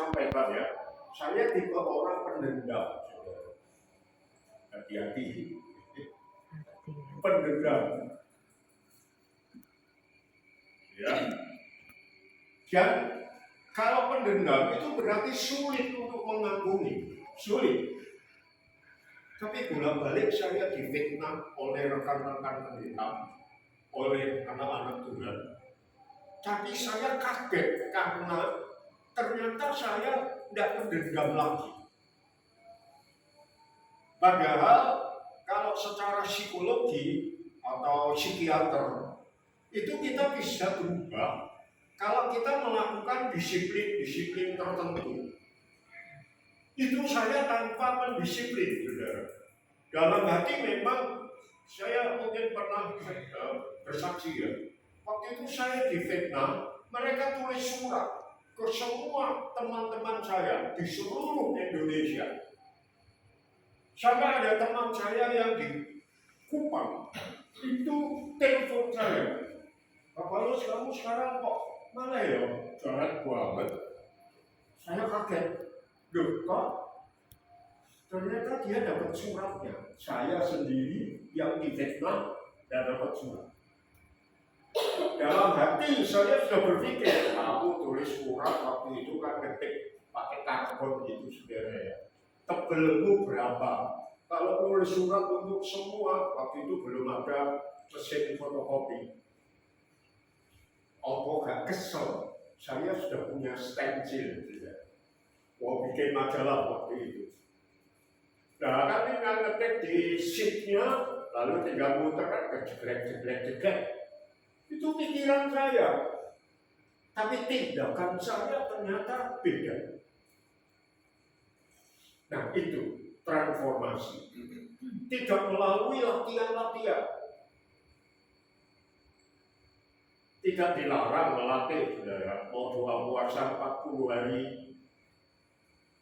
sampaikan ya, saya tipe orang pendendam. Hati-hati, pendendam. Ya. Dan kalau pendendam itu berarti sulit untuk mengagumi, sulit. Tapi bolak-balik saya difitnah oleh rekan-rekan pendeta, oleh anak-anak Tuhan. Tapi saya kaget karena ternyata saya tidak pendendam lagi. Padahal kalau secara psikologi atau psikiater itu kita bisa berubah kalau kita melakukan disiplin-disiplin tertentu. Itu saya tanpa mendisiplin, saudara. Dalam hati memang saya mungkin pernah bersaksi ya. Waktu itu saya difitnah, mereka tulis surat ke semua teman-teman saya di seluruh Indonesia. Sampai ada teman saya yang di Kupang, itu telepon saya. Pak Paulus, kamu sekarang kok mana ya? Jalan banget. Saya kaget. Loh, kok? Ternyata dia dapat suratnya. Saya sendiri yang difitnah dan dapat surat. Dalam hati saya sudah berpikir, aku tulis surat waktu itu kan ketik pakai karbon gitu, saudara ya. Tebelmu berapa? Kalau nulis surat untuk semua, waktu itu belum ada mesin fotokopi. Oh, gak kesel. Saya sudah punya stencil, saudara. Mau bikin majalah waktu itu. Nah, kan tinggal ngetik di sheet-nya, lalu tinggal muter kan jeglek. Itu pikiran saya. Tapi tindakan saya ternyata beda. Nah, itu transformasi. Tidak melalui latihan-latihan. Tidak dilarang melatih, saudara. Mau doa puasa 40 hari,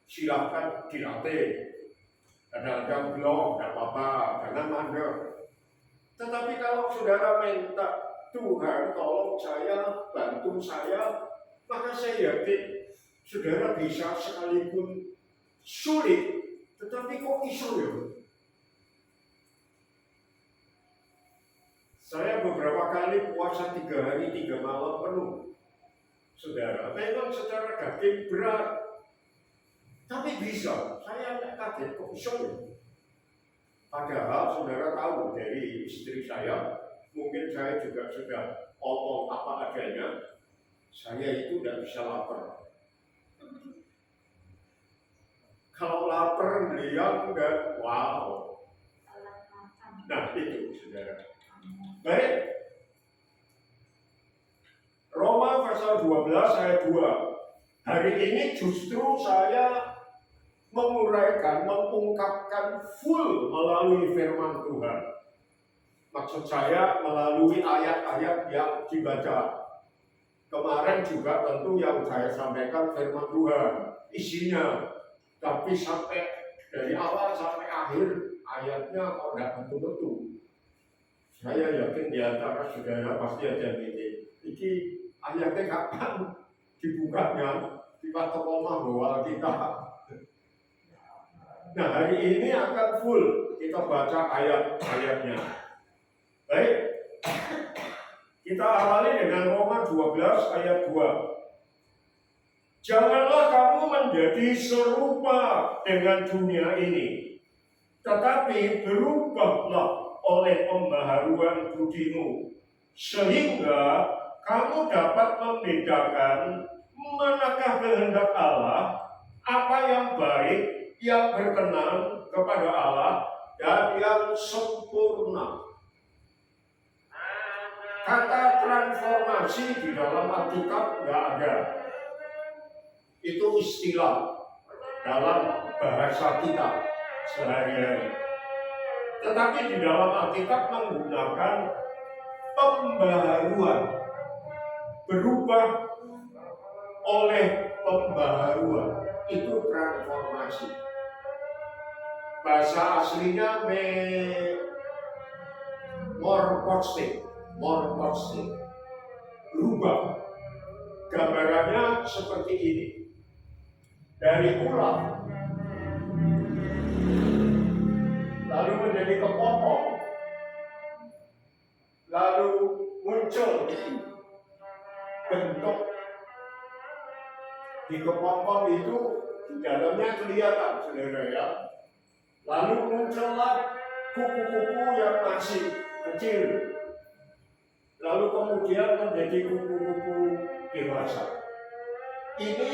silakan dilatih. Kadang-kadang belum, tidak apa-apa, jangan mandek. Tetapi kalau saudara minta, Tuhan tolong saya, bantu saya, maka saya yakin saudara bisa sekalipun sulit, tetapi kok iso ya? Saya beberapa kali puasa 3 hari 3 malam penuh. Saudara, memang secara daging berat. Tapi bisa, saya kaget kok bisa ya? Padahal saudara tahu dari istri saya, mungkin saya juga sudah omong apa adanya, saya itu tidak bisa lapar. Kalau lapar beliau udah wow. Nah itu saudara. Baik. Roma pasal 12 ayat 2. Hari ini justru saya menguraikan, mengungkapkan full melalui firman Tuhan. Maksud saya melalui ayat-ayat yang dibaca. Kemarin juga tentu yang saya sampaikan firman Tuhan, isinya. Tapi sampai dari awal sampai akhir ayatnya kok tidak betul-betul. Saya yakin di antara saudara pasti ada yang ini ayatnya kapan dibukanya, kita teromah bahwa kita. Nah, hari ini akan full kita baca ayat-ayatnya. Baik, kita awali dengan Roma 12 ayat 2. Janganlah kamu menjadi serupa dengan dunia ini, tetapi berubahlah oleh pembaharuan budimu, sehingga kamu dapat membedakan manakah kehendak Allah, apa yang baik, yang berkenan kepada Allah, dan yang sempurna. Kata transformasi di dalam Alkitab nggak ada. Itu istilah dalam bahasa kita sehari-hari. Tetapi di dalam Alkitab menggunakan pembaharuan, berubah oleh pembaharuan, itu transformasi. Bahasa aslinya morphostic, berubah. Gambarannya seperti ini. dari ular lalu menjadi kepompong, lalu muncul bentuk di kepompong itu di dalamnya kelihatan, saudara ya. Lalu muncullah kuku-kuku yang masih kecil, lalu kemudian menjadi kuku-kuku dewasa. Ini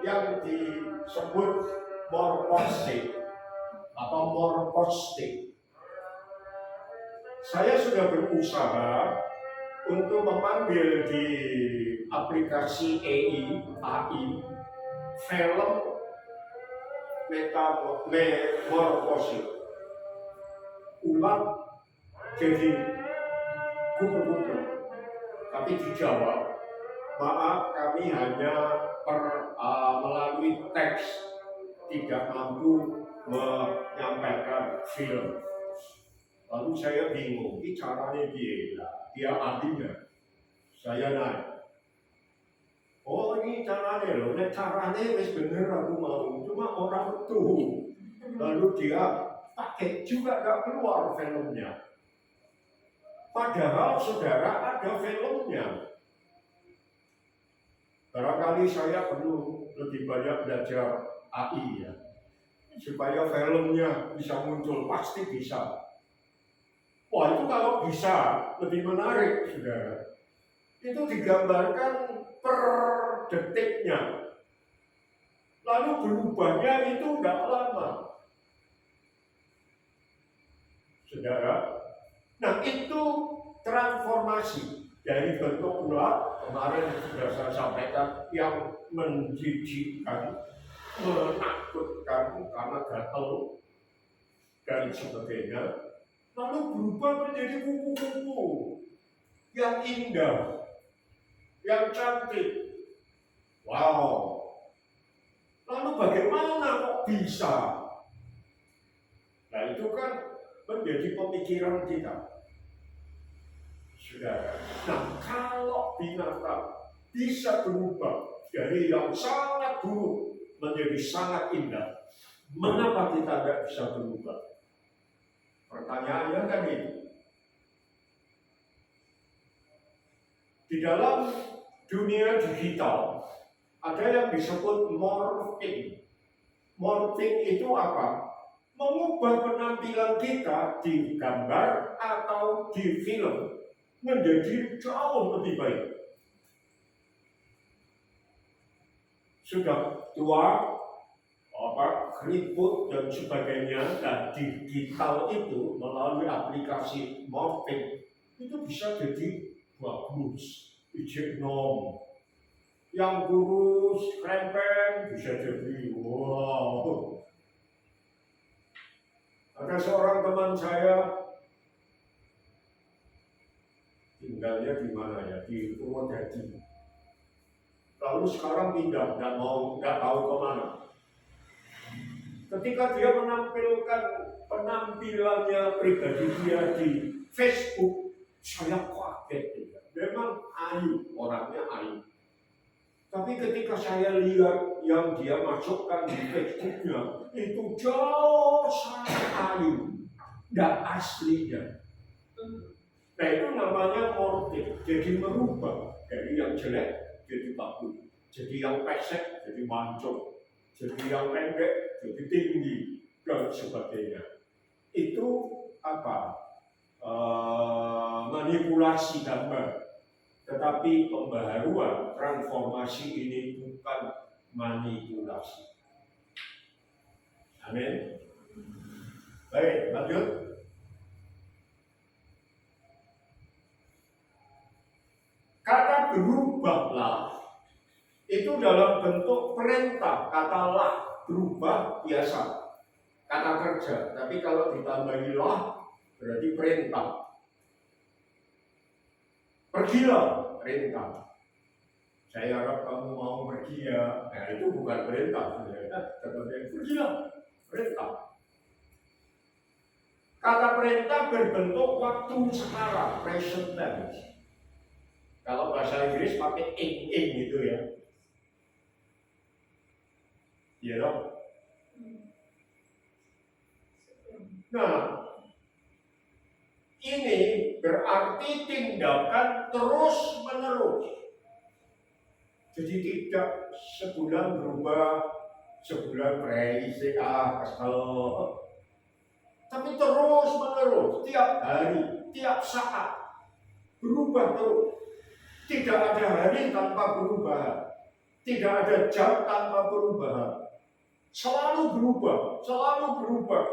yang disebut morphostic atau morphostic. Saya sudah berusaha untuk memanggil di aplikasi AI film metamorfosis, ulang jadi kupu-kupu. Tapi dijawab, maaf kami hanya melalui teks, tidak mampu menyampaikan film. Lalu saya bingung, ini caranya dia ahlinya. Saya naik. Oh ini caranya loh, ini caranya wis bener aku mau, cuma orang tuh. Lalu dia pakai juga gak keluar filmnya. Padahal saudara ada filmnya. Barangkali saya perlu lebih banyak belajar AI ya, supaya filmnya bisa muncul, pasti bisa. Wah itu kalau bisa lebih menarik saudara. Itu digambarkan per detiknya. Lalu berubahnya itu tidak lama. Saudara, nah itu transformasi dari bentuk ular, kemarin sudah saya sampaikan, yang menjijikkan, menakutkan karena gatel dan sebagainya, lalu berubah menjadi kupu-kupu yang indah, yang cantik. Wow. Lalu bagaimana kok bisa? Nah itu kan menjadi pemikiran kita. Saudara. Nah kalau binatang bisa berubah dari yang sangat buruk menjadi sangat indah, mengapa kita tidak bisa berubah? Pertanyaannya kan ini. Di dalam dunia digital ada yang disebut morphing. Morphing itu apa? Mengubah penampilan kita di gambar atau di film menjadi jauh lebih baik. Sudah tua, keriput dan sebagainya, dan digital itu melalui aplikasi morphing itu bisa jadi bagus, nom. Yang kurus, krempeng bisa jadi wow. Ada seorang teman saya tinggalnya di mana ya, di Purwodadi. Lalu sekarang pindah, nggak tahu kemana. Ketika dia menampilkan penampilannya pribadi dia di Facebook, saya kaget. Memang ayu, orangnya ayu. Tapi ketika saya lihat yang dia masukkan di Facebooknya, itu jauh sangat ayu, dan aslinya. Nah itu namanya morphing, jadi merubah dari yang jelek jadi bagus, jadi yang pesek jadi mancung, jadi yang pendek jadi tinggi, dan sebagainya. Itu apa? Manipulasi gambar. Tetapi pembaharuan, transformasi ini bukan manipulasi. Amin. Baik, lanjut. Kata berubahlah itu dalam bentuk perintah, kata lah, berubah biasa, kata kerja. Tapi kalau ditambahi lah, berarti perintah. Pergilah, perintah. Saya harap kamu mau pergi ya. Nah itu bukan perintah. Pergilah, perintah. Kata perintah berbentuk waktu sekarang, present tense. Kalau bahasa Inggris pakai ing gitu ya. Ya dong? Nah, ini berarti tindakan terus-menerus. Jadi tidak sebulan berubah, sebulan bereisi, kesel. Tapi terus-menerus, tiap hari, tiap saat, berubah terus. Tidak ada hari tanpa perubahan. Tidak ada jam tanpa perubahan. Selalu berubah, selalu berubah.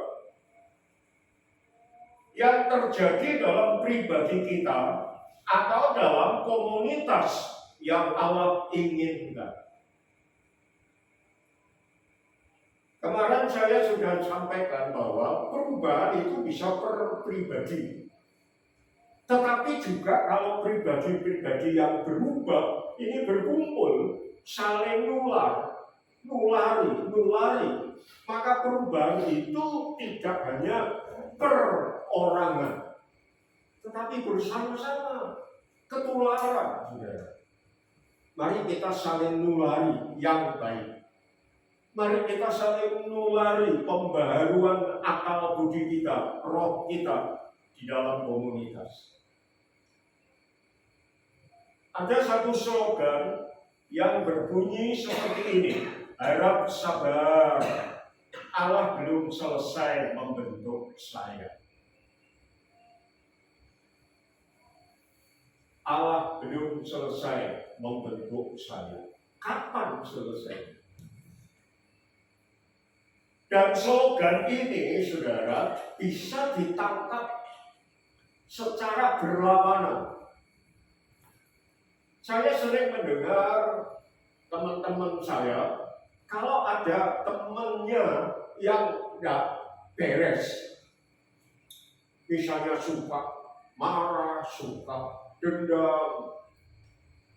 Yang terjadi dalam pribadi kita atau dalam komunitas yang Allah inginkan. Kemarin saya sudah sampaikan bahwa perubahan itu bisa per pribadi. Tetapi juga kalau pribadi-pribadi yang berubah, ini berkumpul, saling nulari. Maka perubahan itu tidak hanya perorangan, tetapi bersama-sama, ketularan. Mari kita saling nulari yang baik. Mari kita saling nulari pembaharuan akal budi kita, roh kita di dalam komunitas. Ada satu slogan yang berbunyi seperti ini, harap sabar, Allah belum selesai membentuk saya. Allah belum selesai membentuk saya. Kapan selesai? Dan slogan ini, saudara, bisa ditangkap secara berlawanan. Saya sering mendengar teman-teman saya, kalau ada temannya yang nggak beres, misalnya suka marah, suka dendam,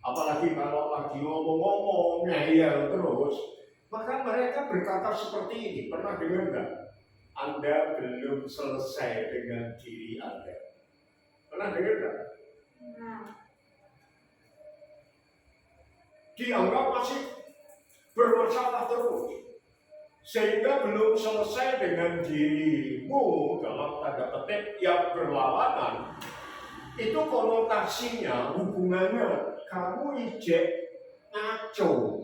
apalagi kalau lagi ngomong-ngomong, ngeyel terus, maka mereka berkata seperti ini. Pernah dengar nggak? Anda belum selesai dengan diri Anda. Pernah dengar nggak? Dianggap masih bermasalah terus, sehingga belum selesai dengan dirimu dalam tanda petik yang berlawanan. Itu konotasinya, hubungannya kamu ijek ngaco.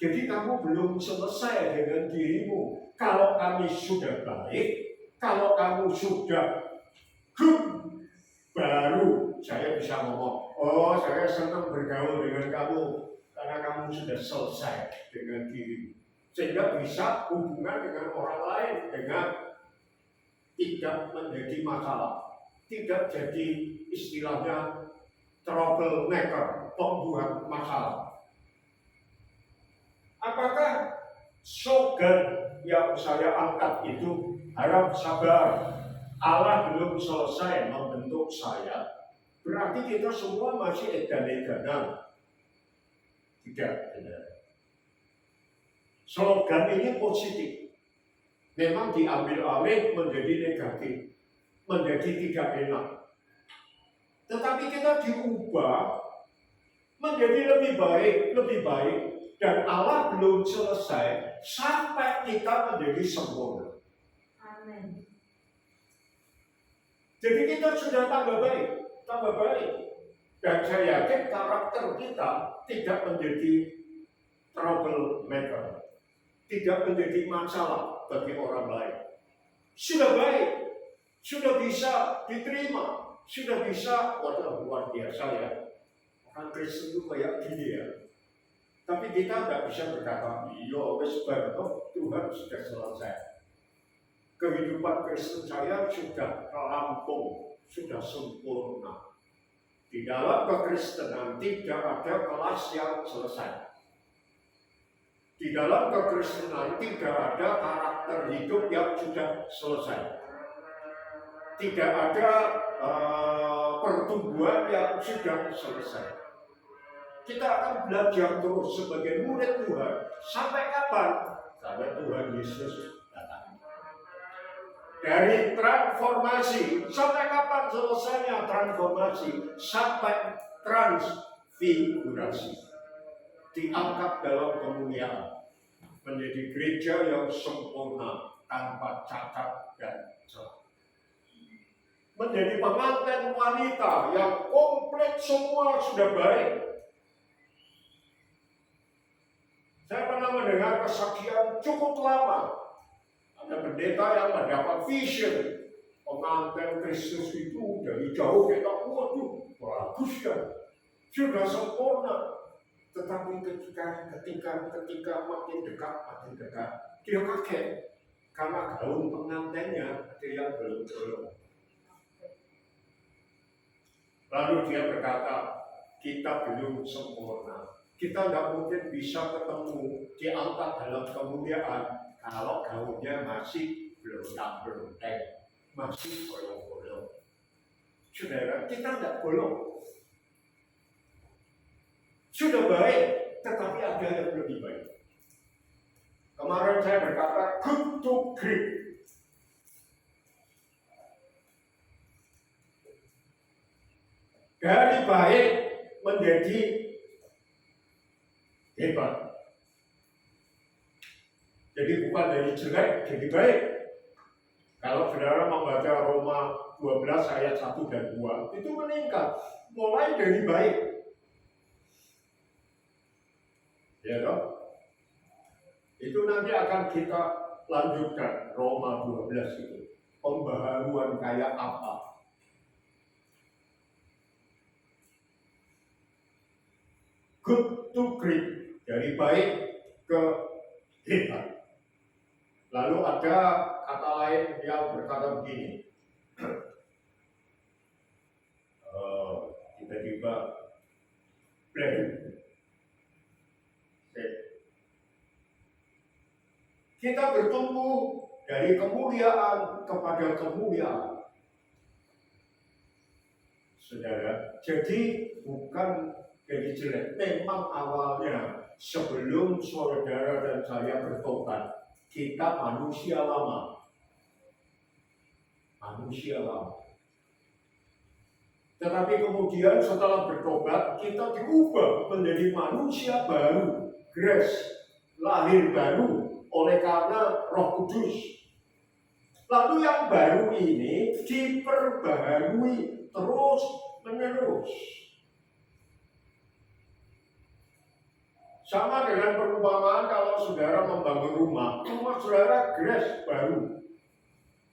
Jadi kamu belum selesai dengan dirimu. Kalau kami sudah baik, kalau kamu sudah good, baru saya bisa ngomong, oh saya senang bergaul dengan kamu karena kamu sudah selesai dengan dirimu. Sehingga bisa hubungan dengan orang lain dengan tidak menjadi masalah. Tidak jadi istilahnya troublemaker, pembuat masalah. Apakah slogan yang saya angkat itu harap sabar, Allah belum selesai membentuk saya, berarti kita semua masih edan-edanan? Tidak, benar. Slogan ini positif, memang diambil alih menjadi negatif, menjadi tidak enak. Tetapi kita diubah menjadi lebih baik, dan Allah belum selesai sampai kita menjadi sempurna. Amin. Jadi kita sudah tambah baik. Dan saya yakin karakter kita tidak menjadi troublemaker, tidak menjadi masalah bagi orang lain. Sudah baik, sudah bisa diterima, sudah bisa, luar biasa ya. Orang Kristen itu kayak gini ya. Tapi kita tidak bisa berkata, iya wes toh Tuhan sudah selesai. Kehidupan Kristen saya sudah rampung, sudah sempurna. Di dalam kekristenan tidak ada kelas yang selesai. Di dalam kekristenan tidak ada karakter hidup yang sudah selesai. Tidak ada pertumbuhan yang sudah selesai. Kita akan belajar terus sebagai murid Tuhan. Sampai kapan? Sampai Tuhan Yesus datang. Dari transformasi, sampai kapan selesainya transformasi? Sampai transfigurasi. Diangkat dalam kemuliaan. menjadi gereja yang sempurna, tanpa cacat dan celah. Menjadi pengantin wanita yang komplit, semua sudah baik. Saya pernah mendengar kesaksian cukup lama. Ada pendeta yang mendapat vision. Pengantin Kristus itu dari jauh kita, waduh, bagus ya. Sudah sempurna. Tetapi ketika makin dekat, dia kaget. Karena gaun pengantinnya ada yang belum. Lalu dia berkata, kita belum sempurna. Kita nggak mungkin bisa ketemu diangkat dalam kemuliaan kalau gaunnya masih belum masih bolong-bolong. Saudara, kita nggak bolong. Sudah baik, tetapi ada yang lebih baik. Kemarin saya berkata, good to great. Dari baik menjadi hebat. Jadi bukan dari jelek jadi baik. Kalau saudara membaca Roma 12 ayat 1 dan 2, itu meningkat. Mulai dari baik. Ya toh? Itu nanti akan kita lanjutkan Roma 12 itu. Pembaharuan kayak apa? Good to great. Dari baik ke hebat. Lalu ada kata lain yang berkata begini. Tiba-tiba kita bertumbuh dari kemuliaan kepada kemuliaan. Saudara, jadi bukan jadi jelek. Memang awalnya sebelum saudara dan saya bertobat, kita manusia lama. Tetapi kemudian setelah bertobat, kita diubah menjadi manusia baru, grace, lahir baru oleh karena Roh Kudus. Lalu yang baru ini diperbaharui terus menerus. Sama dengan perumpamaan kalau saudara membangun rumah saudara grace baru.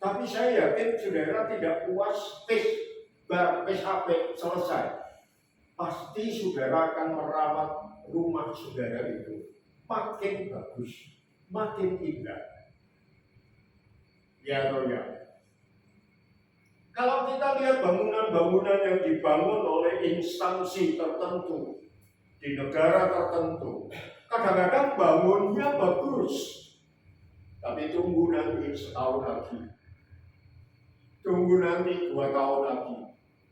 Tapi saya yakin saudara tidak puas HP selesai. Pasti saudara akan merawat rumah saudara itu makin bagus, makin indah. Ya atau ya? Kalau kita lihat bangunan-bangunan yang dibangun oleh instansi tertentu di negara tertentu, kadang-kadang bangunnya bagus, tapi tunggu nanti setahun lagi, tunggu nanti 2 tahun lagi.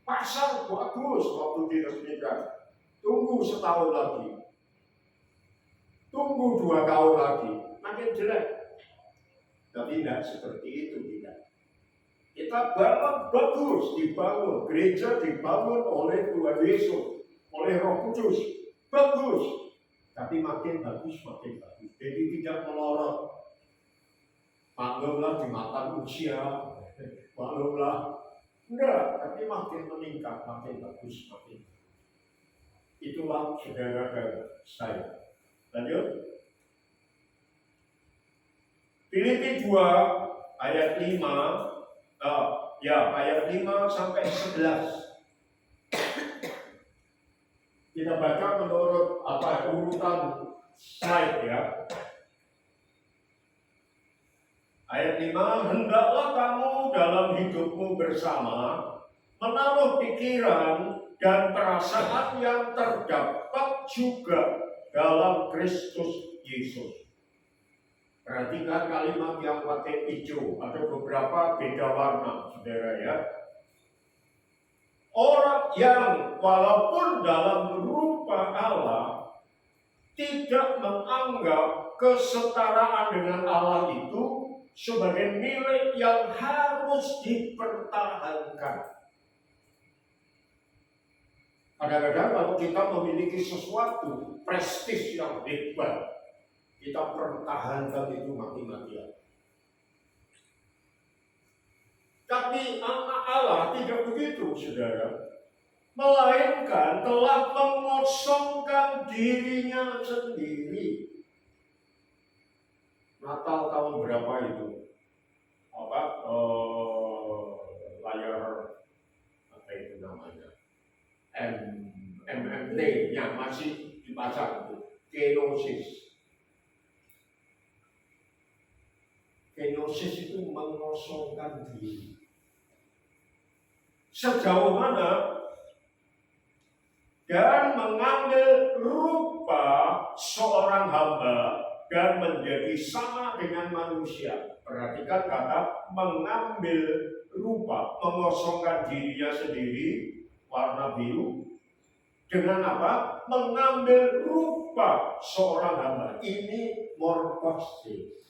Pasar bagus waktu diresmikan, tunggu setahun lagi, tunggu 2 tahun lagi, makin jelek. Tapi tidak seperti itu, tidak. Kita bangun bagus, dibangun gereja, dibangun oleh Tuhan Yesus, oleh Roh Kudus, bagus. Tapi makin bagus. Jadi tidak melorot. Maklumlah di mata usia, maklumlah. Enggak, tapi makin meningkat, makin bagus, makin. Itulah saudara dan saya. Lanjut. Filipi 2 ayat 5 ayat 5 sampai 11. Kita baca menurut urutan slide ya. Ayat 5, hendaklah kamu dalam hidupmu bersama menaruh pikiran dan perasaan yang terdapat juga dalam Kristus Yesus. Perhatikan kalimat yang pakai hijau, ada beberapa beda warna, saudara ya. Orang yang walaupun dalam rupa Allah tidak menganggap kesetaraan dengan Allah itu sebagai milik yang harus dipertahankan. Kadang-kadang kalau kita memiliki sesuatu prestis yang hebat, kita pertahankan itu mati-matian. Tapi anak Allah tidak begitu, saudara. Melainkan telah mengosongkan dirinya sendiri. Natal tahun berapa itu? Layar apa itu namanya? MMT yang masih dipasang itu. Kenosis. Kenosis itu mengosongkan diri. Sejauh mana? Dan mengambil rupa seorang hamba dan menjadi sama dengan manusia. Perhatikan kata mengambil rupa, mengosongkan dirinya sendiri, warna biru. Dengan apa? Mengambil rupa seorang hamba. Ini morfosis.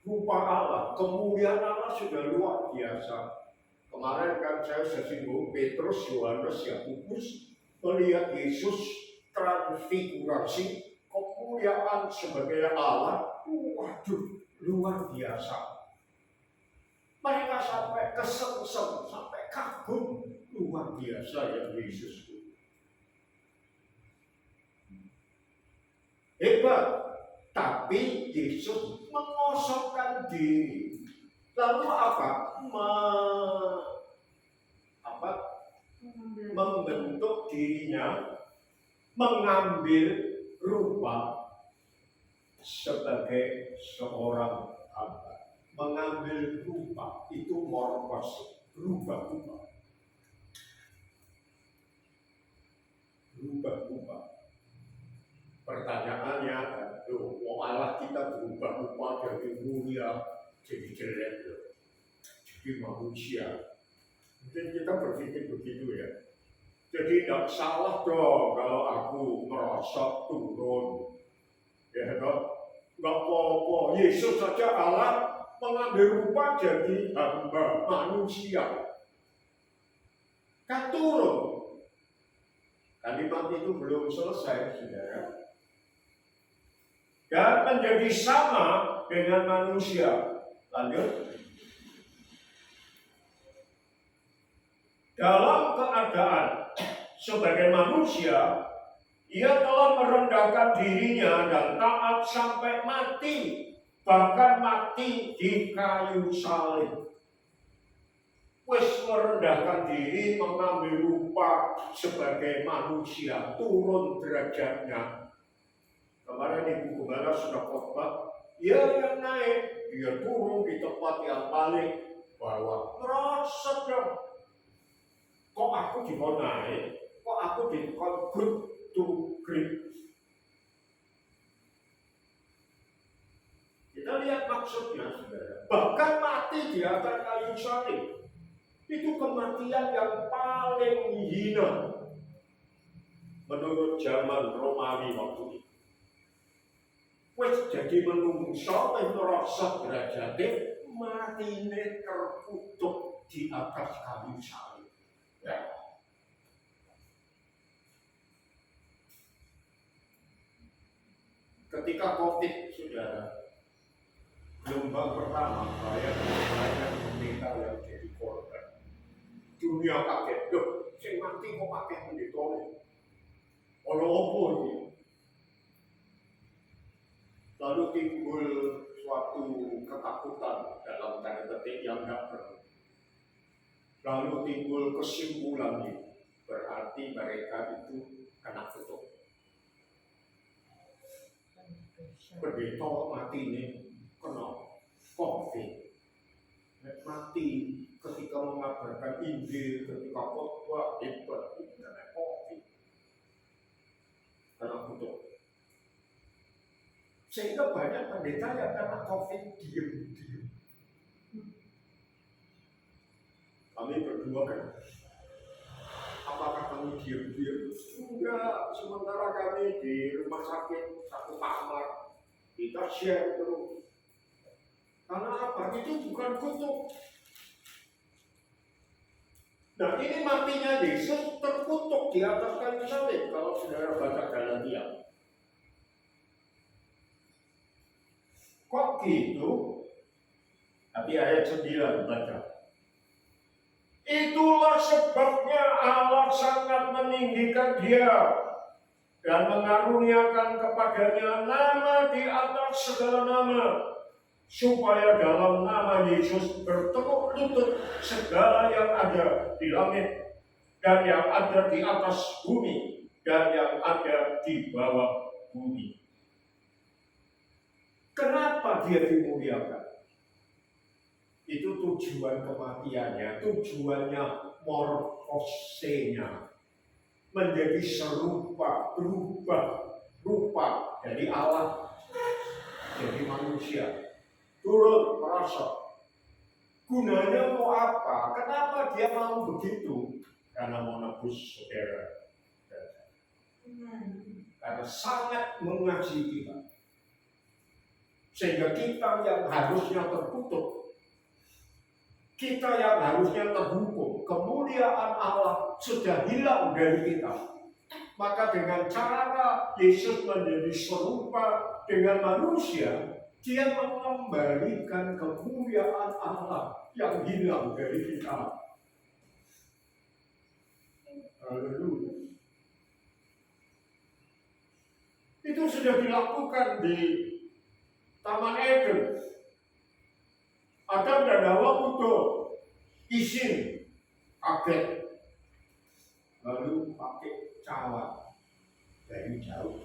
Rupa Allah, kemuliaan Allah sudah luar biasa. Kemarin kan saya singgung Petrus, Yohanes, Yakobus melihat Yesus transfigurasi, kemuliaan sebagai Allah. Waduh, luar biasa. Mereka sampai kesengsem, sampai kagum. Luar biasa ya Yesus. Hebat. Tapi Yesus mengosongkan diri. Lalu apa? Membentuk dirinya, mengambil rupa sebagai seorang hamba. Mengambil rupa itu morfos, rubah-rubah. Rubah-rubah. Pertanyaannya, Allah kita berubah-ubah dari mulia jadi jelek, jadi manusia. Mungkin kita berpikir begitu ya. Jadi tidak salah dong kalau aku merosot turun. Ya dong, nggak apa-apa. Yesus saja Allah mengambil rupa jadi hamba manusia. Kan turun. Kalimat itu belum selesai, saudara. Dan menjadi sama dengan manusia. Lanjut. Dalam keadaan sebagai manusia, ia telah merendahkan dirinya dan taat sampai mati, bahkan mati di kayu salib. Wis merendahkan diri, mengambil rupa sebagai manusia, turun derajatnya. Kemarin Ibu Gembala sudah khotbah, ia yang naik, dia turun di tempat yang paling bawah. Merasa dong, kok aku dikon naik, kok aku dikon good to great. Kita lihat maksudnya, saudara. Bahkan mati di atas kayu salib. Itu kematian yang paling hina menurut zaman Romawi waktu itu. Wes jadi menungso merosot derajate matine terkutuk di atas kayu salib. Ya. Ketika COVID, saudara, gelombang pertama banyak pendeta yang jadi korban. Dunia kaget, loh, sing mati kok pakai pendeta ini? Ono opo ini? Lalu timbul suatu ketakutan dalam tanda petik yang tidak perlu. Lalu timbul kesimpulan ini, berarti mereka itu kena kutuk. Pendeta mati ini kena COVID. Mati ketika mengabarkan Injil, ketika khotbah hebat, itu kena COVID. Kena kutuk. Sehingga banyak pendeta yang kena COVID diam-diam. Kami berdua kan, apakah kami diam-diam? Enggak, sementara kami di rumah sakit satu kamar, kita share terus. Karena apa? Itu bukan kutuk. Nah, ini matinya Yesus terkutuk di atas kayu salib. Kalau saudara baca Galatia, Kok gitu? Tapi ayat 9 baca. Itulah sebabnya Allah sangat meninggikan dia dan mengaruniakan kepadanya nama di atas segala nama, supaya dalam nama Yesus bertekuk lutut segala yang ada di langit dan yang ada di atas bumi dan yang ada di bawah bumi. Kenapa dia dimuliakan? Itu tujuan kematiannya, tujuannya morfosenya, menjadi serupa, berubah rupa dari Allah jadi manusia, turun merasa. Gunanya mau apa? Kenapa dia mau begitu? Karena mau nebus saudara, karena sangat mengasihi kita, sehingga kita yang harusnya terkutuk, kita yang harusnya terhukum, kemuliaan Allah sudah hilang dari kita. Maka dengan cara Yesus menjadi serupa dengan manusia, dia mengembalikan kemuliaan Allah yang hilang dari kita. Haleluya. Itu sudah dilakukan di Taman Eden. Adam dan Hawa butuh izin, kaget, lalu pakai cawat dari jauh.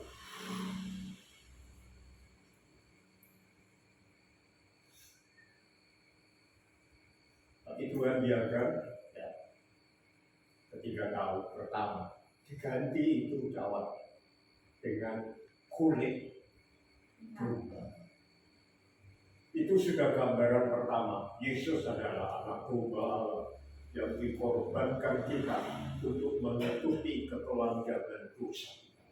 Tapi Tuhan biarkan, ya, ketika tahu pertama diganti itu cawat dengan kulit berubah. Itu sudah gambaran pertama. Yesus adalah anak domba Allah yang dikorbankan kita untuk menutupi ketelanjangan dosa kita.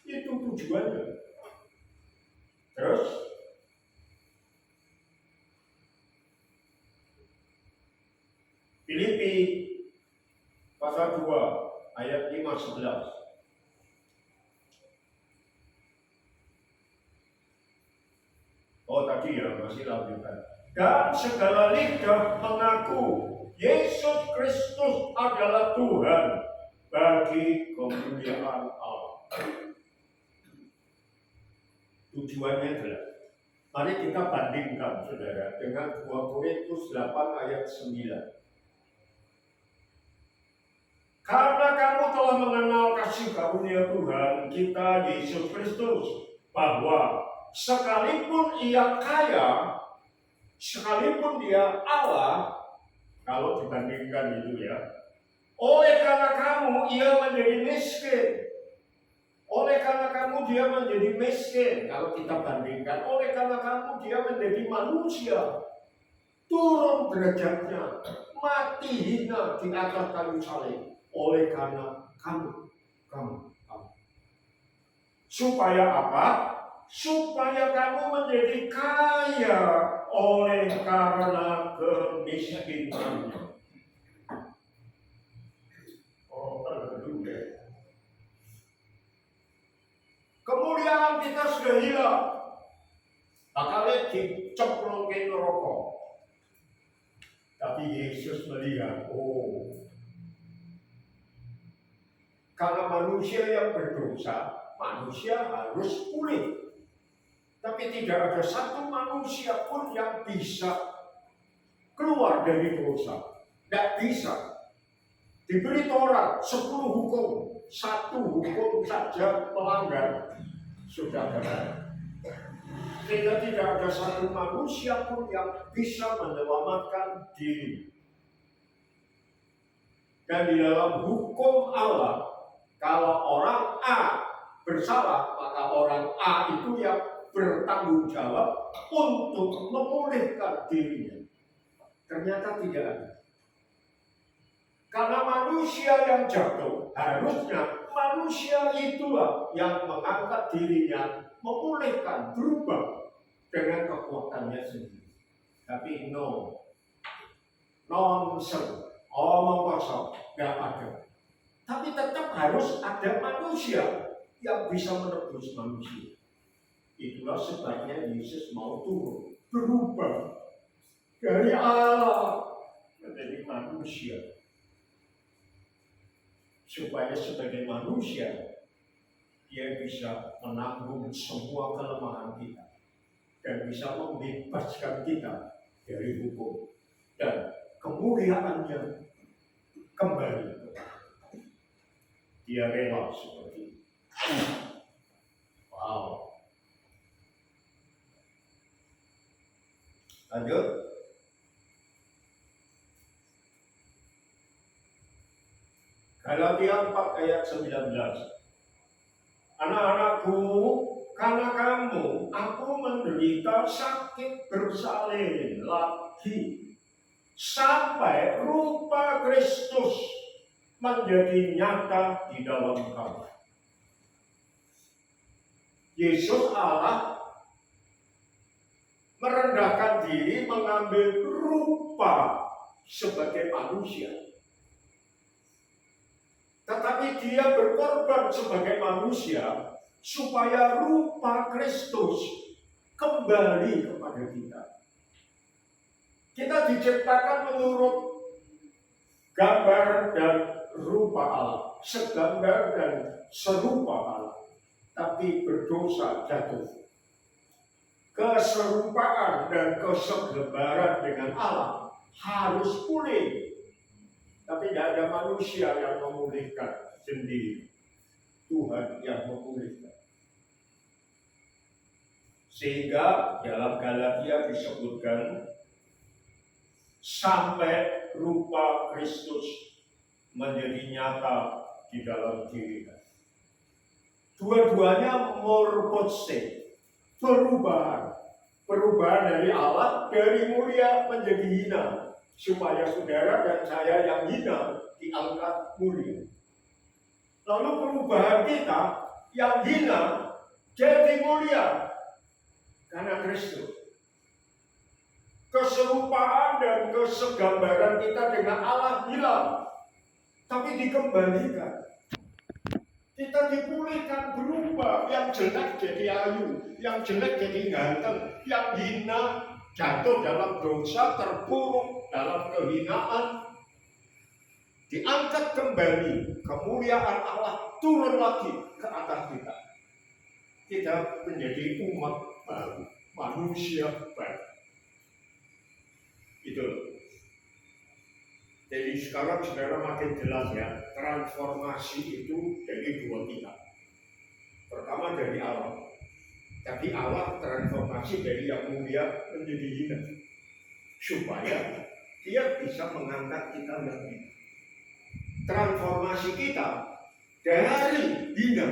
Itu tujuannya. Terus Filipi pasal 2 ayat 5-11. Oh tadi ya, masih lanjutan. Dan segala lidah mengaku Yesus Kristus adalah Tuhan bagi kemuliaan Allah. Tujuannya adalah, mari kita bandingkan saudara dengan 2 Korintus 8 ayat 9. Karena kamu telah mengenal kasih karunia Tuhan kita Yesus Kristus, bahwa sekalipun ia kaya, sekalipun dia Allah, kalau dibandingkan itu ya, oleh karena kamu ia menjadi miskin. Oleh karena kamu dia menjadi miskin. Kalau kita bandingkan, oleh karena kamu dia menjadi manusia, turun derajatnya, mati hina di atas kayu salib. Oleh karena kamu. Supaya apa? Supaya kamu menjadi kaya oleh karena kemiskinannya. Oh, haleluya. Kemuliaan kita sudah hilang. Akalnya dicemplungin neraka. Tapi Yesus melihat, oh, karena manusia yang berdosa, manusia harus pulih. Tapi tidak ada satu manusia pun yang bisa keluar dari dosa. Tidak bisa. Diberi Taurat 10 hukum, 1 hukum saja melanggar, sudah benar. Sehingga tidak ada satu manusia pun yang bisa menyelamatkan diri. Dan di dalam hukum Allah, kalau orang A bersalah, maka orang A itu yang bertanggung jawab untuk memulihkan dirinya. Ternyata tidak ada. Karena manusia yang jatuh, harusnya manusia itulah yang mengangkat dirinya, memulihkan, berubah dengan kekuatannya sendiri. Tapi no, nonsense, omong kosong, gak ada. Tapi tetap harus ada manusia yang bisa menebus manusia. Itulah sebabnya Yesus mau turun, berubah dari Allah menjadi manusia, supaya sebagai manusia dia bisa menanggung semua kelemahan kita dan bisa membebaskan kita dari hukum dan kemuliaannya kembali. Dia rela seperti itu. Wow. Lanjut. Galatia 4 ayat 19. Anak-anakku, karena kamu, aku menderita sakit bersalin lagi, sampai rupa Kristus menjadi nyata di dalam kamu. Yesus Allah merendahkan diri, mengambil rupa sebagai manusia. Tetapi dia berkorban sebagai manusia supaya rupa Kristus kembali kepada kita. Kita diciptakan menurut gambar dan rupa Allah, segambar dan serupa Allah, tapi berdosa jatuh. Keserupaan dan kesegambaran dengan Allah harus pulih. Tapi tidak ada manusia yang memulihkan sendiri. Tuhan yang memulihkan. Sehingga dalam Galatia disebutkan sampai rupa Kristus menjadi nyata di dalam diri kita. Dua-duanya morphose, perubahan. Perubahan dari Allah, dari mulia menjadi hina. Supaya saudara dan saya yang hina diangkat mulia. Lalu perubahan kita yang hina jadi mulia karena Kristus. Keserupaan dan kesegambaran kita dengan Allah hilang, tapi dikembalikan. Kita dipulihkan, berubah. Yang jelek jadi ayu, yang jelek jadi ganteng, yang hina jatuh dalam dosa, terpuruk dalam kehinaan, diangkat kembali, kemuliaan Allah turun lagi ke atas kita. Kita menjadi umat baru, manusia baru. Itu. Jadi sekarang saudara makin jelas ya, transformasi itu dari dua pihak. Pertama dari Allah. Tapi Allah transformasi dari yang mulia menjadi hina. Supaya dia bisa mengangkat kita yang hina. Transformasi kita dari hina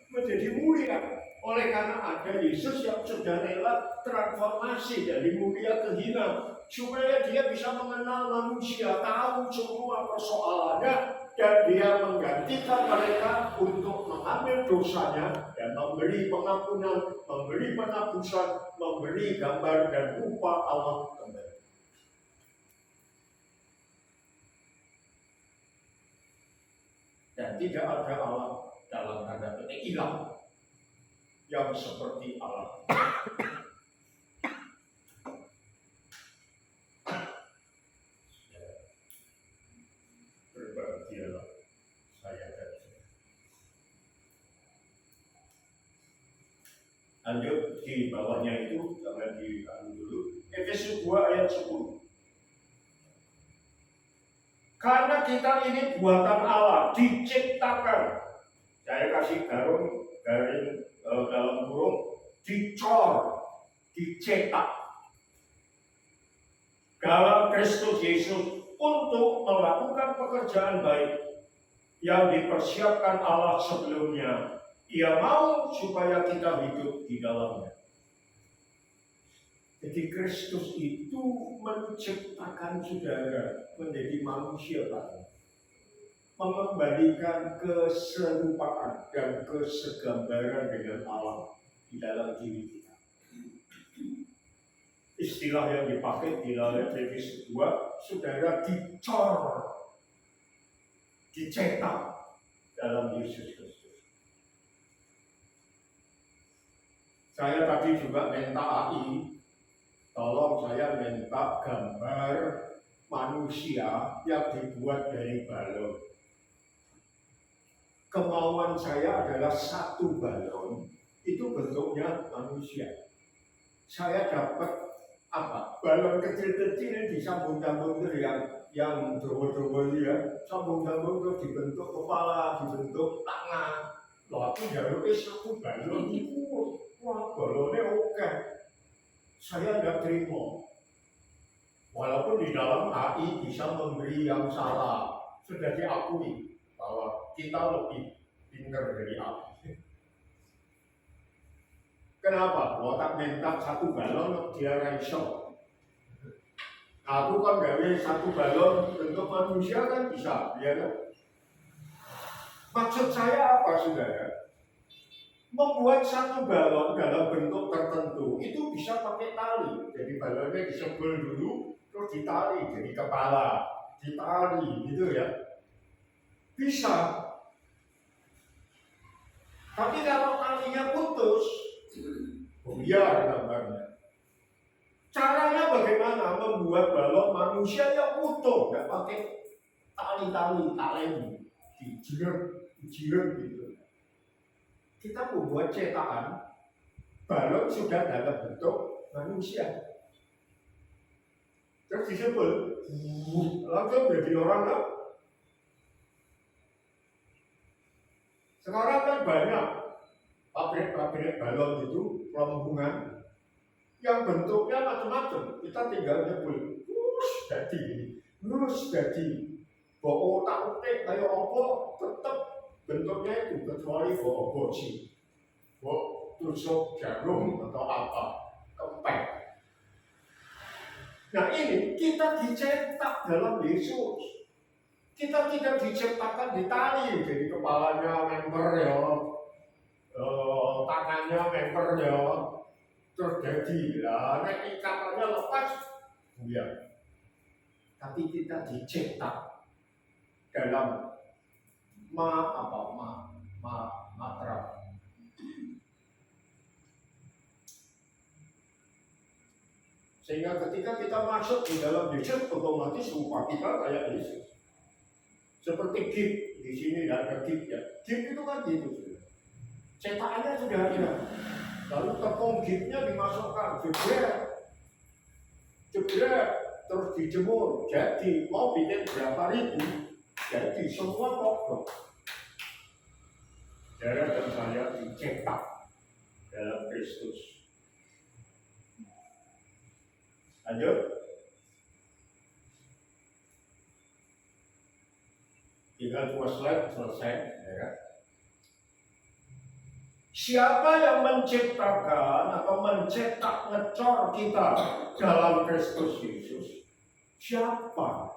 menjadi mulia. Oleh karena ada Yesus yang sudah rela transformasi dari mulia ke hina. Supaya dia bisa mengenal manusia, tahu semua persoalannya. Dan dia menggantikan mereka untuk mengambil dosanya dan memberi pengampunan, memberi penebusan, memberi gambar dan rupa Allah kembali. Dan tidak ada Allah dalam tanda petik hilang yang seperti Allah. Berbahagialah saya dan saya. Lanjut di bawahnya itu, jangan diambil dulu. Efesus 2 ayat 10. Karena kita ini buatan Allah, diciptakan. Saya kasih garing dalam kurung, dicor, dicetak dalam Kristus Yesus untuk melakukan pekerjaan baik yang dipersiapkan Allah sebelumnya. Ia mau supaya kita hidup di dalamnya. Jadi Kristus itu menciptakan saudara menjadi manusia baru, mengembalikan keserupaan dan kesegambaran dengan Allah di dalam diri kita. Istilah yang dipakai di dalam Efesus 2, saudara dicor, dicetak dalam Yesus Kristus. Saya tadi juga minta AI, tolong saya minta gambar manusia yang dibuat dari balon. Kemauan saya adalah satu balon itu bentuknya manusia. Saya dapat apa? Balon kecil-kecil disambung-sambung itu yang dobo-dobo ya, sambung-sambung itu dibentuk kepala, dibentuk tangan. Lalu jalur satu balon itu, wah balonnya oke. Saya tidak terima. Walaupun di dalam AI bisa memberi yang salah, sudah diakui bahwa kita lebih pintar dari AI. Kenapa? Otak minta satu balon dia raiso. Aku kan gawe satu balon bentuk manusia kan bisa, ya kan? Maksud saya apa, saudara? Membuat satu balon dalam bentuk tertentu itu bisa pakai tali. Jadi balonnya disebel dulu, terus ditali jadi kepala, ditali, gitu ya. Bisa. Tapi kalau talinya putus, biar gambarnya. Caranya bagaimana membuat balon manusia yang utuh, nggak pakai tali-tali, dijiret gitu. Kita membuat cetakan, balon sudah dalam bentuk manusia. Terus disebut, langsung jadi orang kan? Sekarang kan banyak pabrik-pabrik balon itu, rombongan yang bentuknya macam-macam. Kita tinggal nyebut, jadi bawa otak-otak kayak apa, tetap bentuknya itu kecuali bawa boci, bawa tusuk jarum atau apa, kempek. Nah ini kita dicetak dalam Yesus. Kita tidak diciptakan di tali, jadi kepalanya member ya, tangannya member ya, terus jadi lah, ikatannya lepas, ya. Tapi kita dicetak dalam matra. Sehingga ketika kita masuk di dalam Yesus, otomatis rupa kita kayak Yesus. Seperti gip di sini ada gip ya. Gip itu kan gitu sudah. Cetakannya sudah ada. Lalu tepung gipnya dimasukkan, jebret, terus dijemur. Jadi mau bikin berapa ribu, jadi semua kokoh. Darah dan saya dicetak dalam Kristus. Lanjut. Tinggal 2 slide selesai, ya kan? Siapa yang menciptakan atau mencetak ngecor kita dalam Kristus Yesus? Siapa?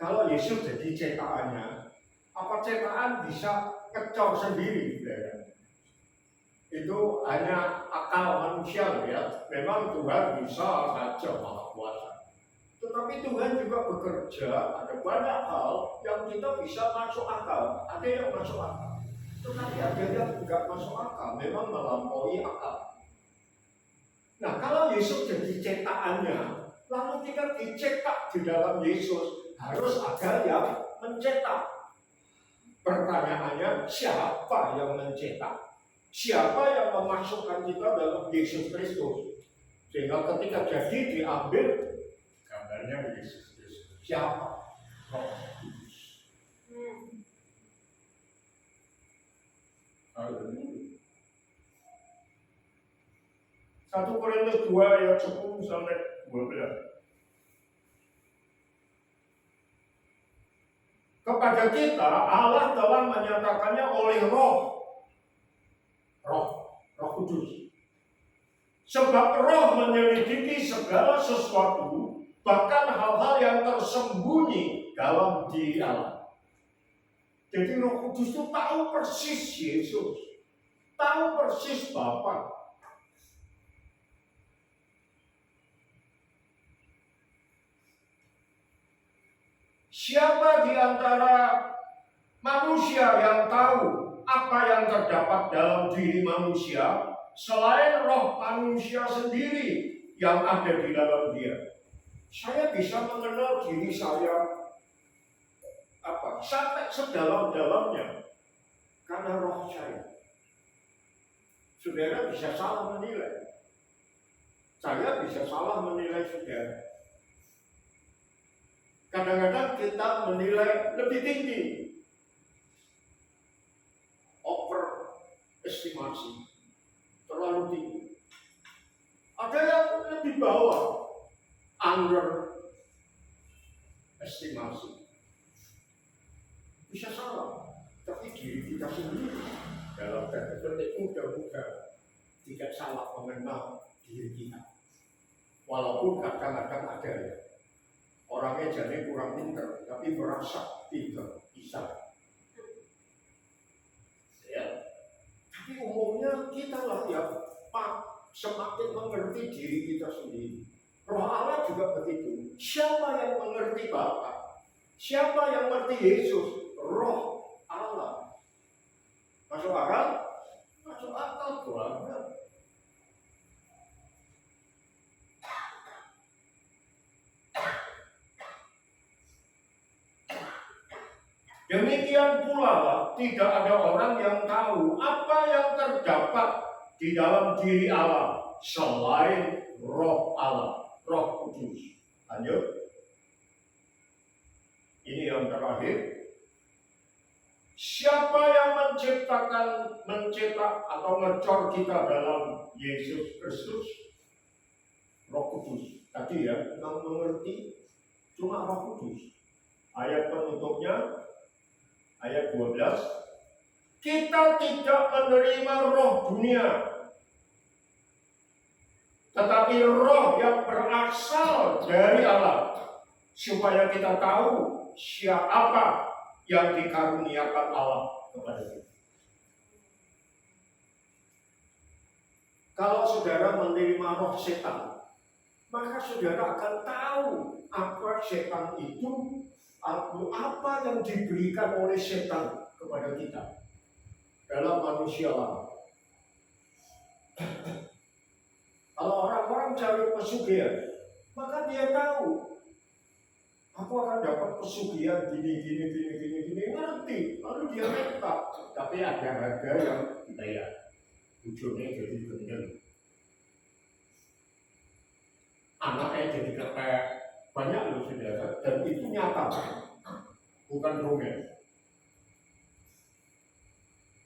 Kalau Yesus jadi cetakannya, apa cetakan bisa ngecor sendiri? Ya kan? Itu hanya akal manusia ya. Memang Tuhan bisa saja maha kuasa. Tetapi Tuhan juga bekerja, ada banyak hal yang kita bisa masuk akal. Ada yang masuk akal, tetapi ada yang tidak masuk akal, memang melampaui akal. Nah, kalau Yesus jadi cetakannya, lalu kita dicetak di dalam Yesus, harus ada yang mencetak. Pertanyaannya, siapa yang mencetak? Siapa yang memasukkan kita dalam Yesus Kristus? Sehingga ketika jadi diambil, gambarnya Yesus Kristus. Siapa? Roh Kudus. Haleluya. 1 Korintus 2 ayat 10 sampai 12. Kepada kita Allah telah menyatakannya oleh Roh Kudus. Sebab Roh menyelidiki segala sesuatu, bahkan hal-hal yang tersembunyi dalam diri Allah. Jadi Roh Kudus itu tahu persis Yesus, tahu persis Bapa. Siapa di antara manusia yang tahu apa yang terdapat dalam diri manusia selain roh manusia sendiri yang ada di dalam dia. Saya bisa mengenal diri saya sampai sedalam-dalamnya karena roh saya. Saudara bisa salah menilai. Saya bisa salah menilai saudara. Kadang-kadang kita menilai lebih tinggi, overestimasi, terlalu tinggi. Ada yang lebih bawah, underestimasi. Bisa salah, tapi diri kita sendiri dalam detik mudah-mudahan tidak salah mengenal diri kita. Walaupun kadang-kadang ada ya, orangnya jadi kurang pinter, tapi merasa pinter, bisa. Ya. Tapi umumnya kita lah yang semakin mengerti diri kita sendiri. Roh Allah juga begitu. Siapa yang mengerti Bapa? Siapa yang mengerti Yesus? Roh Allah. Masuk akal? Masuk akal banget. Demikian pula tidak ada orang yang tahu apa yang terdapat di dalam diri Allah selain roh Allah, roh kudus. Lanjut. Ini yang terakhir. Siapa yang mencetak atau ngecor kita dalam Yesus Kristus? Roh Kudus. Tadi ya, yang mengerti cuma Roh Kudus. Ayat penutupnya, ayat 12. Kita tidak menerima roh dunia, tetapi roh yang berasal dari Allah, supaya kita tahu siapa yang dikaruniakan Allah kepada kita. Kalau saudara menerima roh setan, maka saudara akan tahu apa setan itu, apa yang diberikan oleh setan kepada kita dalam manusia lama. Kalau orang-orang cari pesugihan, maka dia tahu aku akan dapat pesugihan gini, ngerti. Lalu dia minta, tapi ada harga yang dibayar. Ujungnya jadi gendel. Anaknya jadi ketek. Banyak loh saudara, dan itu nyata, bukan dongeng.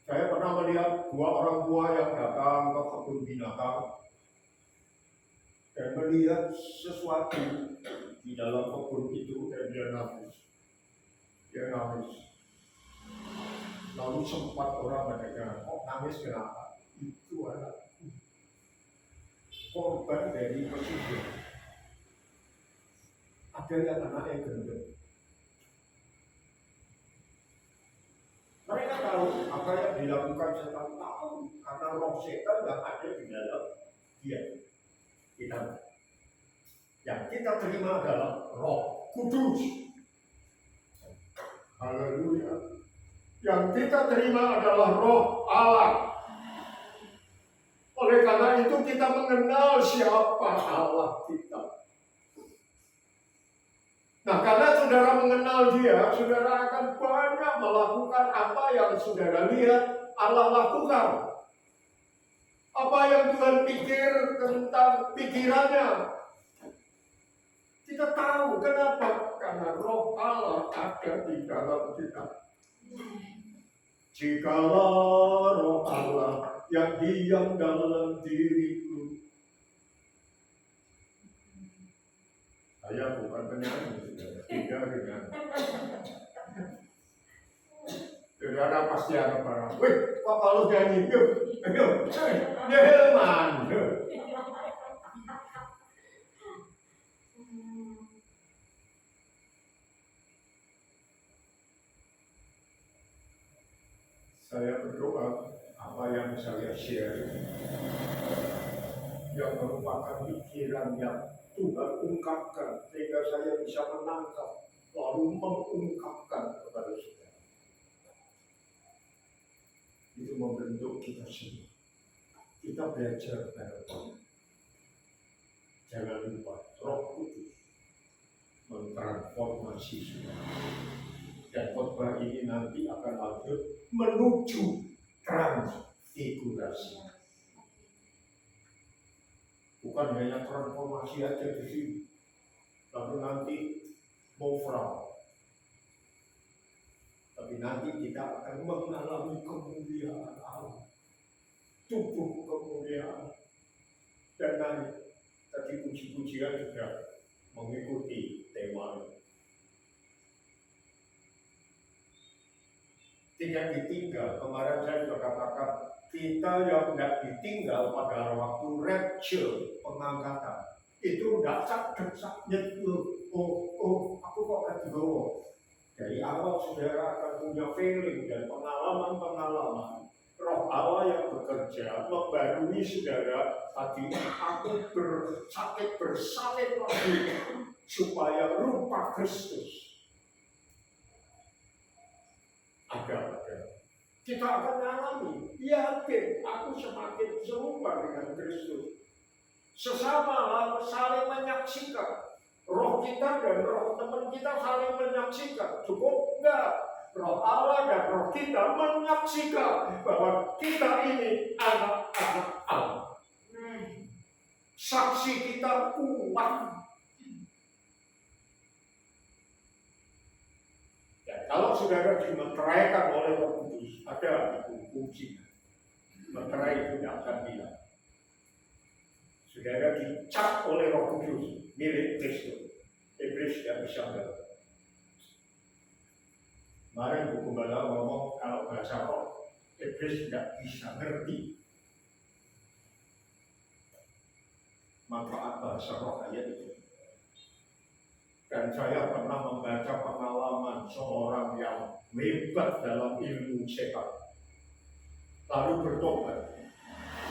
Saya pernah melihat dua orang tua yang datang ke kebun binatang dan melihat sesuatu di dalam kebun itu, dan dia nangis. Lalu sempat orang bertanya, kok nangis kenapa? Itu adalah korban dari pesugihan. Ada yang anaknya gendut. Mereka tahu apa yang dilakukan setan, tahu karena roh setan yang ada di dalam dia. Yang kita terima adalah Roh Kudus. Haleluya. Yang kita terima adalah Roh Allah. Oleh karena itu kita mengenal siapa Allah kita. Nah, karena saudara mengenal dia, saudara akan banyak melakukan apa yang saudara lihat Allah lakukan. Apa yang Tuhan pikir tentang pikirannya. Kita tahu kenapa? Karena roh Allah ada di dalam kita. Jikalau roh Allah yang diam dalam diriku. Saya bukan penyanyi, tidak dengan. Saudara pasti ada barang. Wih, kok kalau nyanyi, yuk, Delman. Saya berdoa apa yang saya share yang merupakan pikiran yang Tuhan ungkapkan sehingga saya bisa menangkap lalu mengungkapkan kepada saudara. itu membentuk kita semua. Kita belajar bareng. Jangan lupa Roh Kudus mentransformasi semua. Dan khotbah ini nanti akan lanjut menuju transfigurasi. Bukan hanya transformasi aja di sini, lalu nanti mofrau. Tapi nanti kita akan mengalami kemuliaan Allah, tubuh kemuliaan. Dan nanti tadi puji-pujian juga mengikuti tema ini. Tidak ditinggal, kemarin saya sudah katakan, kita yang tidak ditinggal pada waktu rapture, pengangkatan, itu tidak sak-sak aku kok ketiga. Dari awal saudara akan punya feeling dan pengalaman-pengalaman. Roh Allah yang bekerja membarui saudara. Tadi aku sakit bersalin lagi supaya rupa Kristus. Ada. Kita akan alami. Yakin aku semakin serupa dengan Kristus. Sesama saling menyaksikan. Roh kita dan roh teman kita saling menyaksikan. Cukup enggak? Roh Allah dan roh kita menyaksikan bahwa kita ini anak-anak Allah. Saksi kita kuat. Dan kalau saudara dimeteraikan oleh Roh Kudus, ada kunci. Meterai itu tidak akan bilang. Saudara dicap oleh Roh Kudus mirip Kristus. Iblis tidak bisa bergerak. Kemarin Bu Gembala ngomong kalau bahasa roh, Iblis tidak bisa ngerti manfaat bahasa roh ayat itu. Dan saya pernah membaca pengalaman seorang yang hebat dalam ilmu setan. Lalu bertobat.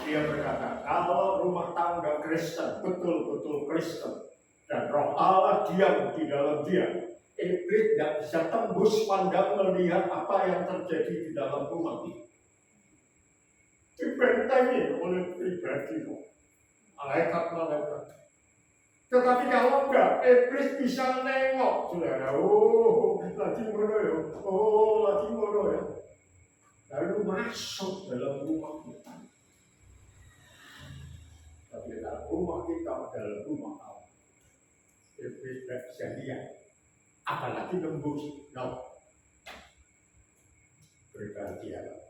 Dia berkata, kalau rumah tangga Kristen, betul-betul Kristen, dan roh Allah diam di dalam dia, Iblis tidak bisa tembus pandang melihat apa yang terjadi di dalam rumah itu. Dibentengi oleh pribadi, malaikat-malaikat. Tetapi kalau enggak, Iblis bisa nengok, saudara. Lagi ngono ya. Lalu masuk dalam rumah kita. Tapi dalam rumah kita adalah rumah Allah. Iblis tidak bisa lihat. Apalagi tembus. Bergantian.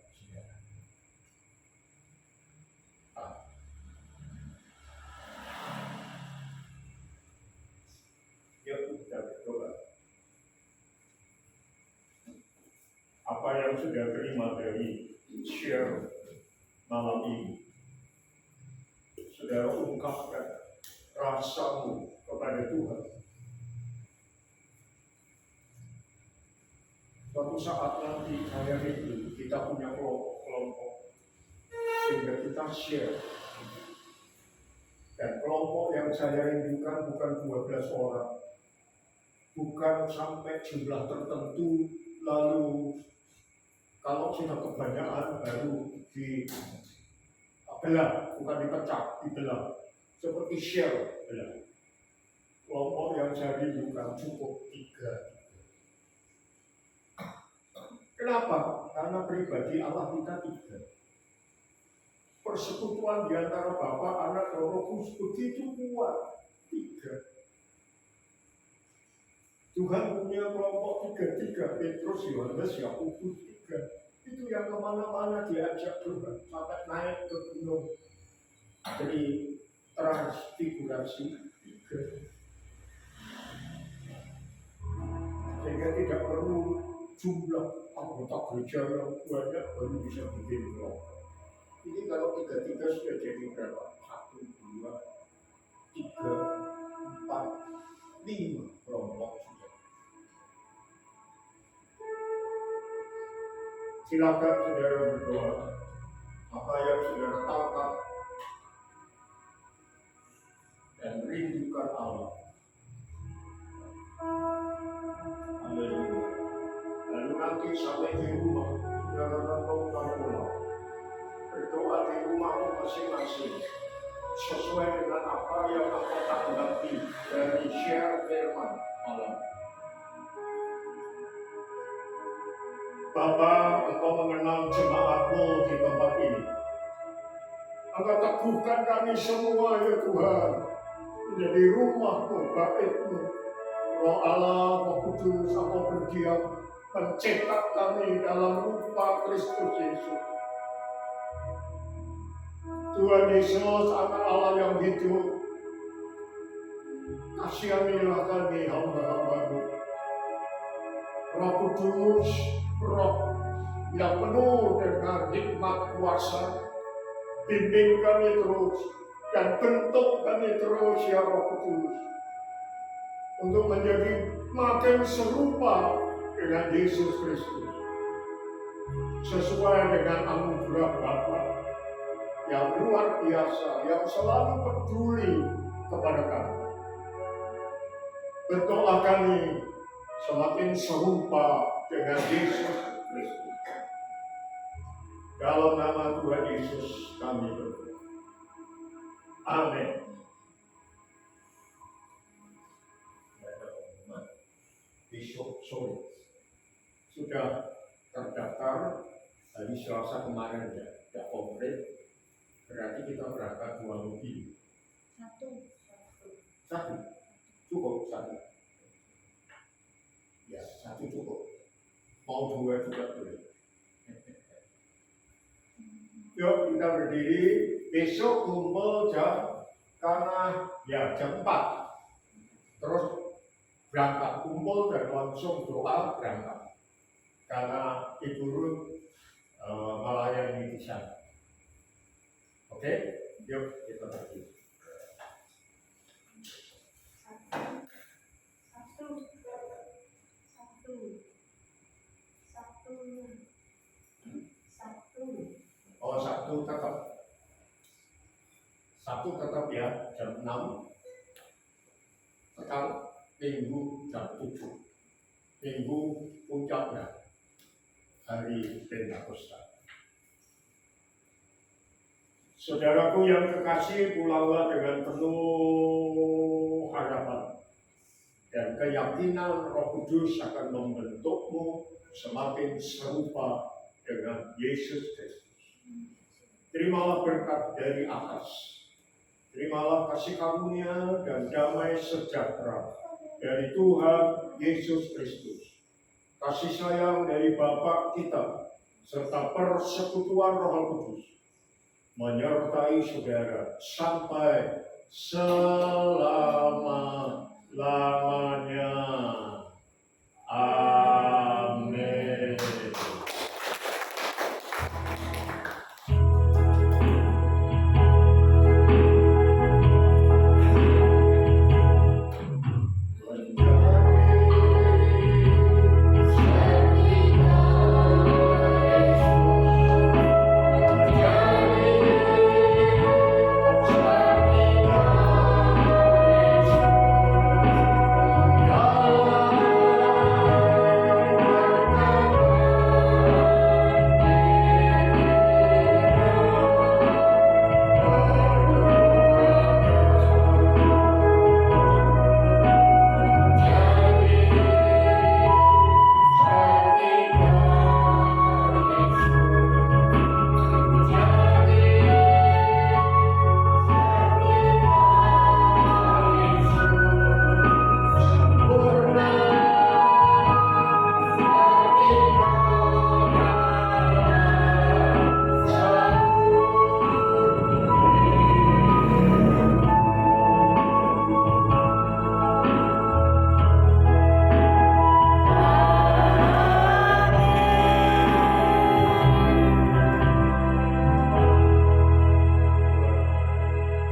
Ya sudah berdoa. Apa yang sudah terima dari share malam ini, saudara ungkapkan rasamu kepada Tuhan. Suatu saat nanti saya rindu kita punya kelompok sehingga kita share. Dan kelompok yang saya rindukan bukan 12 orang, bukan sampai jumlah tertentu, lalu kalau sudah kebanyakan baru dibelah, bukan dipecah, dibelah. Seperti share, belah. Kelompok yang saya rindukan cukup 3. Kenapa? Karena pribadi Allah kita 3. Persekutuan di antara Bapa, Anak, dan Roh Kudus begitu kuat. 3. Tuhan punya kelompok 3, Petrus, Yohanes, Yakobus 3. Itu yang kemana-mana diajak Tuhan sampai naik ke gunung dari transfigurasi 3. Sehingga tidak perlu jumlah anggota gereja yang banyak baru bisa bikin kelompok. Ini kalau 3 sudah jadi berapa? 1, 2, 3, 4, 5 kelompok sudah. Silakan saudara berdoa. Apa yang saudara tangkap dan rindukan Allah. Haleluya. Lalu nanti sampai di rumah, saudara renungkan ulang. rumahmu masing-masing sesuai dengan apa yang engkau tanggapi dari share firman malam. Bapa, engkau mengenal jemaatmu di tempat ini. Engkau teguhkan kami semua ya Tuhan, menjadi rumahmu, baitmu. Roh Allah, Roh Kudus, engkau berdiam, mencetak kami dalam rupa Kristus Yesus. Tuhan Yesus, anak Allah yang hidup, kasihanilah kami hamba-hamba-Mu. Roh Kudus, Roh yang penuh dengan hikmat kuasa, bimbing kami terus dan bentuk kami terus ya Roh Kudus, untuk menjadi makin serupa dengan Yesus Kristus, sesuai dengan anugerah Bapa yang luar biasa, yang selalu peduli kepada kami. Bentuklah kami semakin serupa dengan Yesus Kristus. Dalam nama Tuhan Yesus kami berdoa. Amin. Besok sore sudah terdaftar hari Selasa kemarin ya, tidak komplit. Berarti kita berangkat 2 mobil. Satu. Cukup satu. Ya, satu cukup. Mau 2 juga boleh. Yuk kita berdiri. Besok kumpul jam 4. Terus berangkat kumpul dan langsung doa berangkat. Karena Ibu Ruth melayani di sana. Oke, yuk kita pergi. Oh, Sabtu tetap ya, jam 6. Sekarang Minggu jam 7. Minggu puncaknya hari Pentakosta. Saudaraku yang kekasih, pulanglah dengan penuh harapan dan keyakinan Roh Kudus akan membentukmu semakin serupa dengan Yesus Kristus. Terimalah berkat dari atas. Terimalah kasih karunia dan damai sejahtera dari Tuhan Yesus Kristus. Kasih sayang dari Bapa kita serta persekutuan Roh Kudus menyertai saudara sampai selama-lamanya.